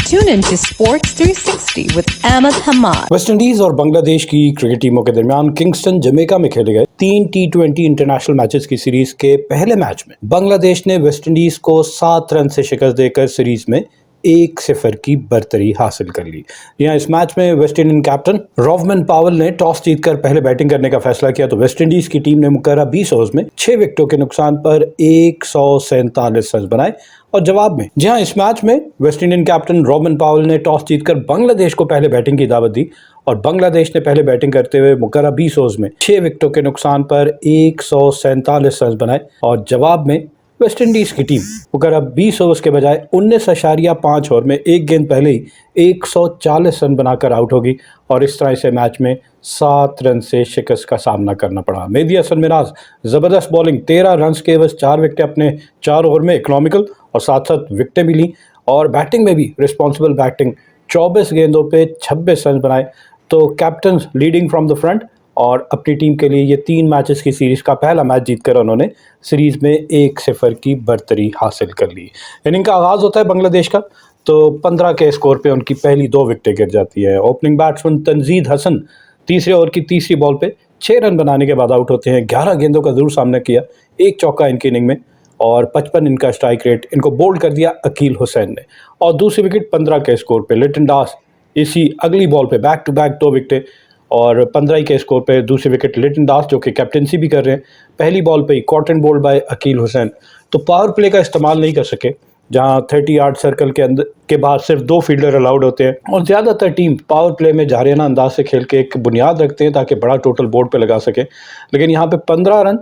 Tune in to Sports 360 with Ahmed Hamad. West Indies और बांग्लादेश की cricket टीमों के दरमियान किंगस्टन जमैका में खेले गए 3 T20 इंटरनेशनल मैचेस की सीरीज के पहले मैच में बांग्लादेश ने वेस्ट इंडीज को 7 रन से शिकस्त देकर सीरीज में 1-0 की बर्तरी हासिल कर ली। यहाँ इस मैच में West Indian captain Rovman Powell ने टॉस जीतकर पहले बैटिंग करने का फैसला किया तो वेस्ट इंडीज की टीम ने मुकर्रर 20 ओवर्स में 6 विकेटों के नुकसान पर 147 रन बनाए और जवाब में जहां इस मैच में West Indian captain Rovman Powell ने टॉस जीतकर बांग्लादेश को पहले बैटिंग की दावत दी और बांग्लादेश ने पहले बैटिंग करते हुए मुकर्रर 20 ओवर्स में 6 विकेटों के नुकसान पर 147 रन बनाए और जवाब में वेस्ट इंडीज की टीम मुकर्रर 20 ओवर्स के बजाय 19.5 ओवर में एक गेंद पहले ही 140 रन बनाकर आउट होगी और इस तरह से मैच में 7 रन से शिकस्त का सामना करना पड़ा। मेहदी हसन मिराज जबरदस्त बॉलिंग 13 रन के बस 4 विकेटें अपने 4 ओवर में इकोनॉमिकल और साथ साथ विकेटें भी ली और बैटिंग में भी रिस्पॉन्सिबल बैटिंग 24 गेंदों पे 26 रन बनाए तो captain leading from the front और अपनी टीम के लिए ये 3 मैचेस की सीरीज का पहला मैच जीतकर उन्होंने सीरीज में 1-0 की बर्तरी हासिल कर ली। इनिंग का आगाज होता है बांग्लादेश का तो 15 के स्कोर पे उनकी पहली 2 विकेटें गिर जाती है। ओपनिंग बैट्समैन तंजीद हसन तीसरे ओवर की तीसरी बॉल पे 6 रन बनाने के बाद आउट होते हैं। 11 गेंदों का जरूर सामना किया, एक चौका इनकी इनिंग में और 55 इनका स्ट्राइक रेट। इनको बोल्ड कर दिया अकील हुसैन ने और दूसरी विकेट 15 के स्कोर पे लिटन दास इसी अगली बॉल पे बैक टू बैक 2 विकेटें और 15 के स्कोर पे दूसरी विकेट लिटन दास जो कि कैप्टनसी भी कर रहे हैं। पहली बॉल पे ही caught and bowled by Akeal Hosein तो पावर प्ले का इस्तेमाल नहीं कर सके जहां 30 यार्ड सर्कल के अंदर के बाद सिर्फ 2 फील्डर अलाउड होते हैं और ज़्यादातर टीम पावर प्ले में जारियाना अंदाज से खेल के एक बुनियाद रखते हैं ताकि बड़ा टोटल बोर्ड पे लगा सके। लेकिन यहाँ पे 15 रन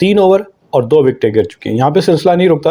3 ओवर और 2 विकेटें गिर चुकी हैं। यहाँ पे सिलसिला नहीं रुकता,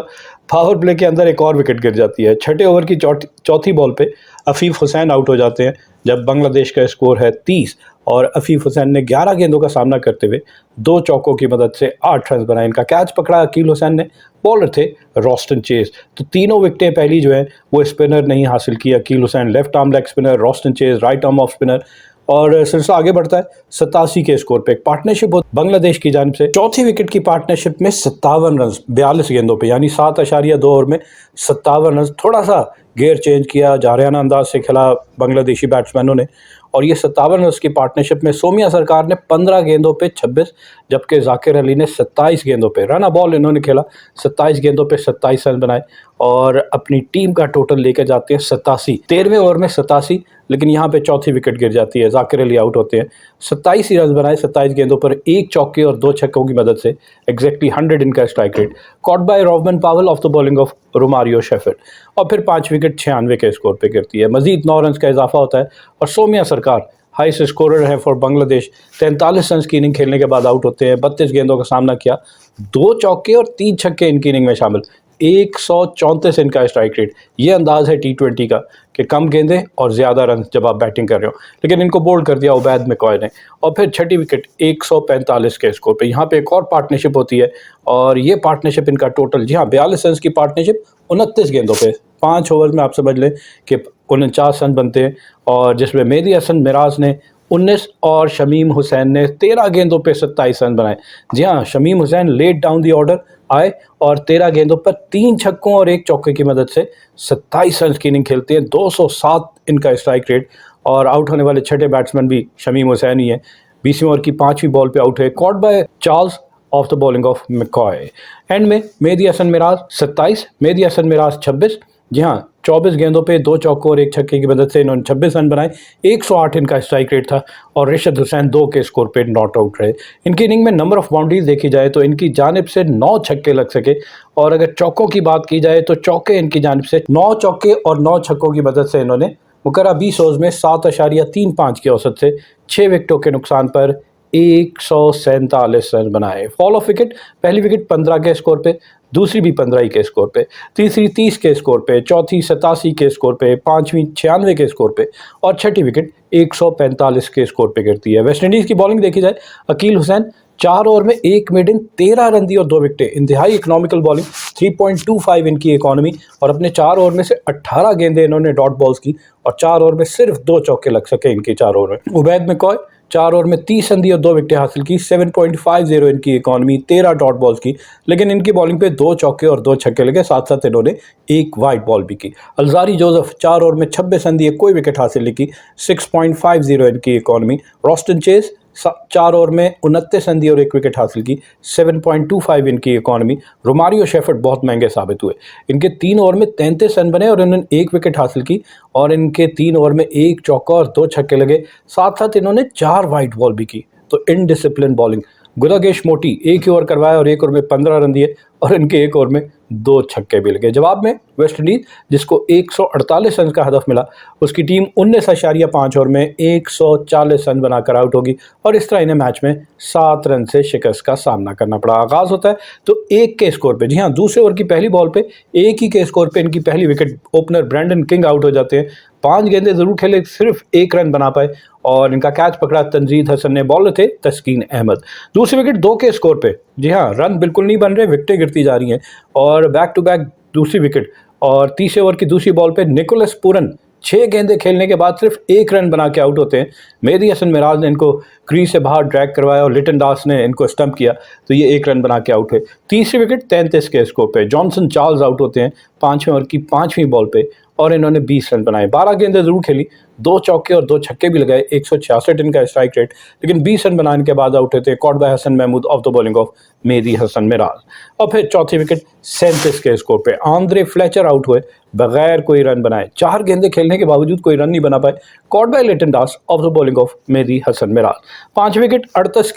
पावर प्ले के अंदर एक और विकेट गिर जाती है। 6ठे ओवर की चौथी बॉल पे अफीफ हुसैन आउट हो जाते हैं जब बांग्लादेश का स्कोर है 30 और अफीफ हुसैन ने 11 गेंदों का सामना करते हुए 2 चौकों की मदद से 8 रन बनाए। इनका कैच पकड़ा अकील हुसैन ने, बॉलर थे रॉस्टन चेज। तो तीनों विकेटें पहली जो है वो स्पिनर नहीं हासिल की। Akeal Hosein left arm leg spinner, Roston Chase right arm off spinner और सिलसिला आगे बढ़ता है 87 के स्कोर पे। एक पार्टनरशिप बांग्लादेश की जानिब से चौथी विकेट की पार्टनरशिप में 57 रन 42 गेंदों पे यानी 7.2 ओवर में 57 रन। थोड़ा सा गेयर चेंज किया, जारियाना अंदाज से खेला बांग्लादेशी बैट्समैनों ने और ये 57 रन की पार्टनरशिप में सोमिया सरकार ने 15 गेंदों पे 26 जबकि जाकिर अली ने 27 गेंदों पे रन बॉल इन्होंने खेला, 27 गेंदों पे 27 रन बनाए और अपनी टीम का टोटल लेकर जाते हैं 87। 13वें ओवर में 87 लेकिन यहाँ पे चौथी विकेट गिर जाती है, जाकिर अली आउट होते हैं। 27 ही रन बनाए 27 गेंदों पर, एक चौके और 2 छक्कों की मदद से एग्जैक्टली 100 इनका strike rate. Caught by Rovman Powell off the bowling of Romario Shepherd और फिर 5 विकेट 96 के स्कोर पे गिरती है। मजीद 9 रन का इजाफा होता है और सोमिया सरकार हाईएस्ट स्कोरर है फॉर बांग्लादेश। 43 रन की इनिंग खेलने के बाद आउट होते हैं। 32 गेंदों का सामना किया, 2 चौके और 3 छक्के इनकी इनिंग में शामिल। 134 इनका स्ट्राइक रेट। ये अंदाज है T20 का कि कम गेंदें और ज़्यादा रन जब आप बैटिंग कर रहे हो, लेकिन इनको बोल्ड कर दिया उबैद मैकॉय ने और फिर 6ठी विकेट 145 के स्कोर पे। यहाँ पे एक और पार्टनरशिप होती है और ये पार्टनरशिप इनका टोटल 42 रन की पार्टनरशिप 29 गेंदों पे 5 ओवर में आप समझ लें कि 49 रन बनते हैं और जिसमें मेहदी हसन मिराज ने 19 और शमीम हुसैन ने 13 गेंदों पे 27 रन बनाए। जी हाँ, Shamim Hossain late down the order आए और 13 गेंदों पर 3 छक्कों और 1 चौके की मदद से 27 रन की इनिंग खेलते हैं। 207 इनका स्ट्राइक रेट और आउट होने वाले 6ठे बैट्समैन भी शमीम हुसैन ही है। 20वीं ओवर की 5वीं बॉल पे आउट है, caught by Charles of the bowling of McCoy. And में मेहदी हसन मिराज 27, मेहदी हसन मिराज 26। जी हाँ, 24 गेंदों पे 2 चौकों और 1 छक्के की मदद से इन्होंने 26 रन बनाए। 108 इनका स्ट्राइक रेट था और रिशद हुसैन 2 के स्कोर पे नॉट आउट रहे। इनकी इनिंग में नंबर ऑफ बाउंड्रीज देखी जाए तो इनकी जानिब से 9 छक्के लग सके और अगर चौकों की बात की जाए तो चौके इनकी जानिब से 9 चौके और 9 छक्कों की मदद से इन्होंने मुकर्रर 20 ओवर्स में 7.35 की औसत से 6 विकेटों के नुकसान पर 147 रन बनाए। फॉल ऑफ विकेट, पहली विकेट 15 के स्कोर पे, दूसरी भी 15 के स्कोर पे, तीसरी 30 के स्कोर पे, चौथी 87 के स्कोर पे, 5वीं 96 के स्कोर पे और 6ठी विकेट 145 के स्कोर पे गिरती है। वेस्ट इंडीज़ की बॉलिंग देखी जाए, अकील हुसैन 4 ओवर में 1 मेडन 13 रन दी और 2 विकेटें। इंतहाई इकोनॉमिकल बॉलिंग, 3.25 इनकी इकोनॉमी और अपने 4 ओवर में से 18 गेंदें इन्होंने डॉट बॉल्स की और 4 ओवर में सिर्फ 2 चौके लग सके इनके 4 ओवर में। उबैद मैकॉय 4 ओवर में 30 रन दिए और 2 विकेटें हासिल की। 7.50 इनकी इकॉनमी, 13 डॉट बॉल्स की, लेकिन इनकी बॉलिंग पे 2 चौके और 2 छक्के लगे, साथ साथ इन्होंने एक वाइड बॉल भी की। अल्जारी जोसेफ 4 ओवर में 26 रन दिए, कोई विकेट हासिल नहीं की। 6.50 इनकी इकॉनमी। रॉस्टन चेज 4 ओवर में 29 रन दिए और 1 विकेट हासिल की। 7.25 इनकी इकॉनमी। रोमारियो शेफर्ड बहुत महंगे साबित हुए। इनके 3 ओवर में 33 रन बने और इन्होंने 1 विकेट हासिल की, और इनके 3 ओवर में 1 चौका और 2 छक्के लगे, साथ साथ इन्होंने 4 वाइड बॉल भी की। तो इनडिसिप्लिन बॉलिंग। गुलागेश मोटी 1 ही ओवर करवाया और 1 ओवर में 15 रन दिए, और इनके 1 ओवर में 2 छक्के भी लगे। जवाब में वेस्टइंडीज, जिसको 148 रन का हदफ मिला, उसकी टीम 19.5 ओवर में 140 रन बनाकर आउट होगी, और इस तरह इन्हें मैच में 7 रन से शिकस्त का सामना करना पड़ा। आगाज होता है तो 1 के स्कोर पे, जी हाँ, दूसरे ओवर की पहली बॉल पे 1 ही के स्कोर पे इनकी पहली wicket opener Brandon King out हो जाते हैं। 5 गेंदें जरूर खेले, सिर्फ 1 रन बना पाए, और इनका कैच पकड़ा तंजीद हसन ने, बॉलर थे तस्कीन अहमद। दूसरी विकेट 2 के स्कोर पे, जी हाँ, रन बिल्कुल नहीं बन रहे, विकेटें गिरती जा रही हैं, और बैक टू बैक दूसरी विकेट। और तीसरे ओवर की दूसरी बॉल पे निकोलस पूरन 6 गेंदें खेलने के बाद सिर्फ 1 रन बना के आउट होते हैं। मेहदी हसन मिराज ने इनको क्रीज से बाहर ड्रैग करवाया और लिटन दास ने इनको स्टंप किया, तो ये 1 रन बना के आउट हुए। तीसरी विकेट 33 के स्कोर पे जॉनसन चार्ल्स आउट होते हैं 5वें ओवर की 5वीं बॉल पे, और इन्होंने 20 रन बनाए। 12 गेंदें जरूर खेली, 2 चौके और 2 छक्के भी लगाए, 166 इनका स्ट्राइक रेट, लेकिन 20 रन बनाने के बाद आउट होते caught by Hasan Mahmud off the bowling of Mehidy Hasan Miraz. और फिर चौथी विकेट 37 के स्कोर पे आंद्रे फ्लेचर आउट हुए बगैर कोई रन बनाए। 4 गेंदें खेलने के बावजूद कोई रन नहीं बना पाए, caught by Liton Das off the bowling of Mehidy Hasan Miraz. 5 wicket 38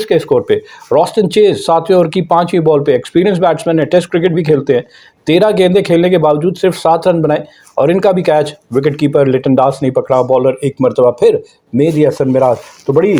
के स्कोर पे रॉस्टन चेज 7वें ओवर की 5वीं बॉल पे, एक्सपीरियंस बैट्समैन है, टेस्ट क्रिकेट भी खेलते हैं, 13 गेंदें खेलने के बावजूद सिर्फ 7 रन बनाए, और इनका भी कैच विकेट कीपर लिटन दास नहीं पकड़ा। बॉलर एक मरतबा फिर मेहदी हसन मिराज। तो बड़ी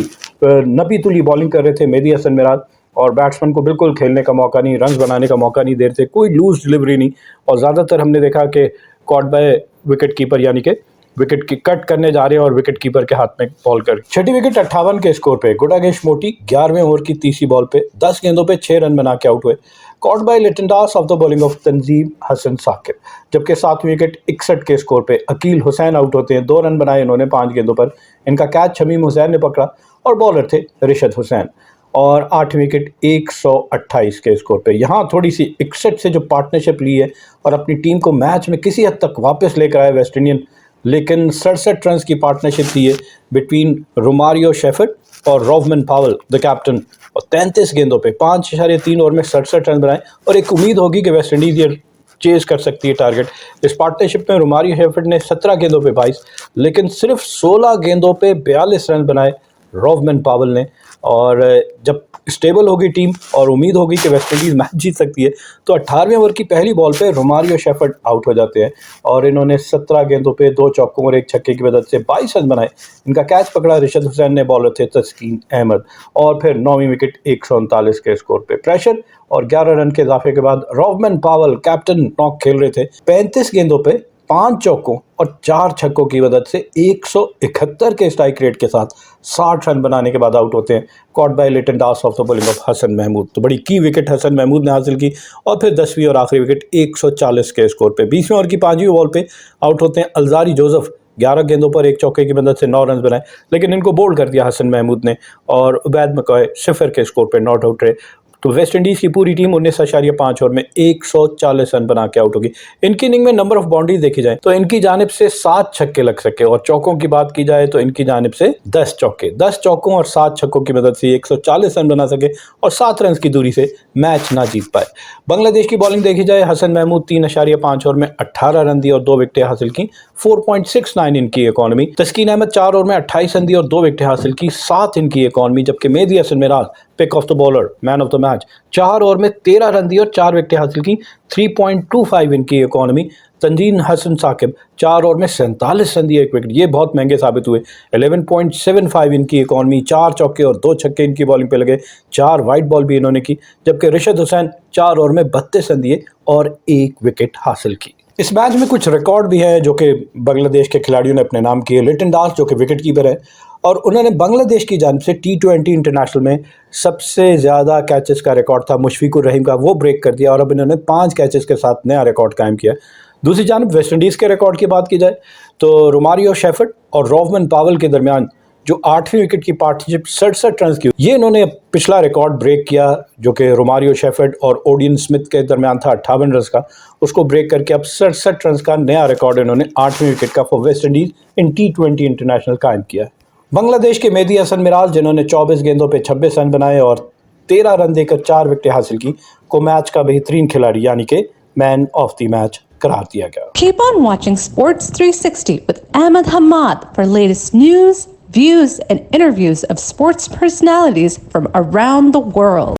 नपी तुली बॉलिंग कर रहे थे मेहदी हसन मिराज, और बैट्समैन को बिल्कुल खेलने का मौका नहीं, रन बनाने का मौका नहीं दे रहे थे, कोई लूज डिलीवरी नहीं, और ज़्यादातर हमने देखा कि कॉट बाय विकेट कीपर, यानी कि विकेट की कट करने जा रहे हैं और विकेट कीपर के हाथ में बॉल कर। छठी विकेट 58 के स्कोर पे गुडागेश मोटी 11वें ओवर की तीसरी बॉल पे 10 गेंदों पे 6 रन बना के आउट हुए, caught by Liton Das off the bowling of Tanzim Hasan Sakib. जबकि 7वीं विकेट 61 के स्कोर पे अकील हुसैन आउट होते हैं, 2 रन बनाए इन्होंने 5 गेंदों पर, इनका कैच शमीम हुसैन ने पकड़ा, और बॉलर थे रिशद हुसैन। और 8वीं विकेट 128 के स्कोर पे। यहाँ थोड़ी सी 61 से जो पार्टनरशिप ली है और अपनी टीम को मैच में किसी हद तक वापस लेकर आए वेस्ट इंडियन, लेकिन 67 रन की पार्टनरशिप थी ये बिटवीन रोमारियो शेफर्ड और रोवमन पावल द कैप्टन, और 33 गेंदों पे 5.3 ओवर में 67 रन बनाए, और एक उम्मीद होगी कि वेस्ट इंडीज ये चेज कर सकती है टारगेट। इस पार्टनरशिप में रोमारियो शेफर्ड ने 17 गेंदों पे 22, लेकिन सिर्फ 16 गेंदों पे 42 रन बनाए रोवमन पावल ने। और जब स्टेबल होगी टीम और उम्मीद होगी कि वेस्ट इंडीज़ मैच जीत सकती है, तो 18वें ओवर की पहली बॉल पे रोमारियो शेफर्ड आउट हो जाते हैं, और इन्होंने 17 गेंदों पे 2 चौकों और 1 छक्के की मदद से 22 रन बनाए। इनका कैच पकड़ा रिशद हुसैन ने, बॉलर थे तस्कीन अहमद। और फिर 9वीं विकेट 139 के स्कोर पे प्रेशर और 11 रन के इजाफे के बाद रोवमन पावल कैप्टन नॉक खेल रहे थे। 35 गेंदों पे 5 चौकों और 4 छक्कों की मदद से 171 के स्ट्राइक रेट के साथ 60 रन बनाने के बाद आउट होते हैं, caught by Liton Das off the bowling of Hasan Mahmud. तो बड़ी की विकेट हसन महमूद ने हासिल की। और फिर 10वीं और आखिरी विकेट 140 के स्कोर पे 20वें ओवर की 5वीं बॉल पे आउट होते हैं अल्जारी जोसेफ। 11 गेंदों पर 1 चौके की मदद से 9 रन बनाए, लेकिन इनको बोल्ड कर दिया हसन महमूद ने, और उबैद मकॉय 0 के स्कोर पे नॉट आउट रहे। तो वेस्ट इंडीज़ की पूरी टीम 19.5 ओवर में 140 रन बना के आउट होगी। इनकी इनिंग में नंबर ऑफ बाउंड्रीज देखी जाए तो इनकी जानिब से 7 छक्के लग सके, और चौकों की बात की जाए तो इनकी जानिब से 10 चौके, 10 चौकों और 7 छक्कों की मदद से 140 रन बना सके, और 7 रन की दूरी से मैच ना जीत पाए। बांग्लादेश की बॉलिंग देखी जाए, हसन महमूद 3.5 ओवर में 18 रन दिए और 2 विकेटें हासिल की, 4.69 इनकी इकॉनमी। तस्कीन अहमद 4 ओवर में 28 रन दिए और 2 विकेटें हासिल की, 7 इनकी इकॉनमी। जबकि Mehidy Hasan Miraz pick of the bowler, man of the match, 4 over में 13 रन दिए और 4 विकेटें हासिल की, 3.25 इनकी इकॉनमी। तंजीन हसन साकिब 4 ओवर में 47 रन दिए, 1 विकेट, ये बहुत महंगे साबित हुए, 11.75 इनकी इकॉनमी, 4 चौके और 2 छक्के इनकी बॉलिंग पे लगे, 4 वाइड बॉल भी इन्होंने की। जबकि रिशद हुसैन 4 ओवर में 32 रन दिए और 1 विकेट हासिल की। इस मैच में कुछ रिकॉर्ड भी है जो कि बांग्लादेश के खिलाड़ियों ने अपने नाम किए। लिटन दास जो कि विकेट कीपर है, और उन्होंने बांग्लादेश की जानिब से T20 इंटरनेशनल में सबसे ज़्यादा कैचेस का रिकॉर्ड था मुशफिकुर रहीम का, वो ब्रेक कर दिया, और अब इन्होंने 5 कैचेस के साथ नया रिकॉर्ड कायम किया। दूसरी जानिब वेस्ट इंडीज़ के रिकॉर्ड की बात की जाए तो रोमारियो शेफर्ड और रोवमन पावल के दरमियान जो 8वीं विकेट की पार्टनरशिप 67 रन की, ये इन्होंने पिछला रिकॉर्ड ब्रेक किया जो कि रोमारियो शेफर्ड और ओडियन स्मिथ के दरमियान था 58 रन का, उसको ब्रेक करके अब 67 रन का नया रिकॉर्ड इन्होंने 8वीं विकेट का for West Indies in T20 international कायम किया है। बांग्लादेश के मेहदी हसन मिराज, जिन्होंने 24 गेंदों पे 26 रन बनाए और 13 रन देकर 4 विकेटें हासिल की, को मैच का बेहतरीन खिलाड़ी यानी कि मैन ऑफ द मैच करार दिया गया। Keep on watching Sports 360 with Ahmed Hamad for latest news, views, and interviews of sports personalities from around the world.